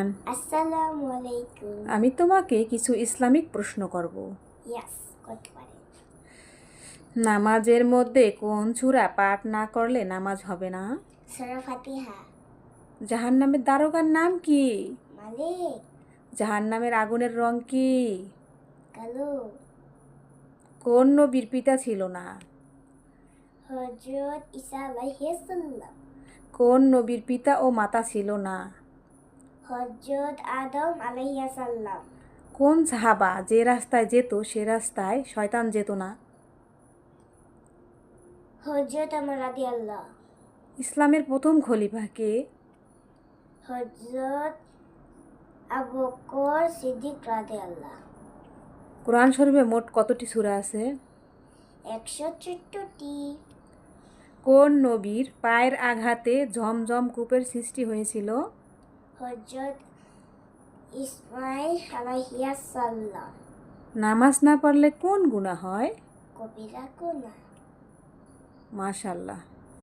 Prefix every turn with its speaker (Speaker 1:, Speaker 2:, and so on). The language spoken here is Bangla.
Speaker 1: আফরান।
Speaker 2: আসসালামু আলাইকুম।
Speaker 1: আমি তোমাকে কিছু ইসলামিক প্রশ্ন করব।
Speaker 2: ইয়াস, করতে পারেন।
Speaker 1: নামাজের মধ্যে কোন সূরা পাঠ না করলে নামাজ হবে না?
Speaker 2: সূরা ফাতিহা।
Speaker 1: জাহান্নামের দারোগার নাম কি?
Speaker 2: মালিক।
Speaker 1: জাহান্নামের আগুনের রং কি?
Speaker 2: কালো।
Speaker 1: কোন নবীর পিতা ছিল না?
Speaker 2: হযরত ঈসা আলাইহিস সালাম।
Speaker 1: কোন নবীর পিতা ও মাতা ছিল না?
Speaker 2: হযরত আদম আলাইহিস সালাম।
Speaker 1: কোন সাহাবা যে রাস্তায় যেত সে রাস্তায় শয়তান যেত না?
Speaker 2: হযরত ওমর রাদিয়াল্লাহু।
Speaker 1: ইসলামের প্রথম খলিফা কে?
Speaker 2: হযরত আবু বকর সিদ্দিক রাদিয়াল্লাহু।
Speaker 1: কোরআন শরীফে মোট কতটি সূরা আছে?
Speaker 2: 114টি।
Speaker 1: কোন নবীর পায়ের আঘাতে ঝমঝম কূপের সৃষ্টি হয়েছিল?
Speaker 2: হযরত ইসমাঈল আলাইহিস সালাম।
Speaker 1: নামাজ না পড়লে কোন গুনাহ হয়?
Speaker 2: কবিরা গুনাহ।
Speaker 1: মাশাআল্লাহ।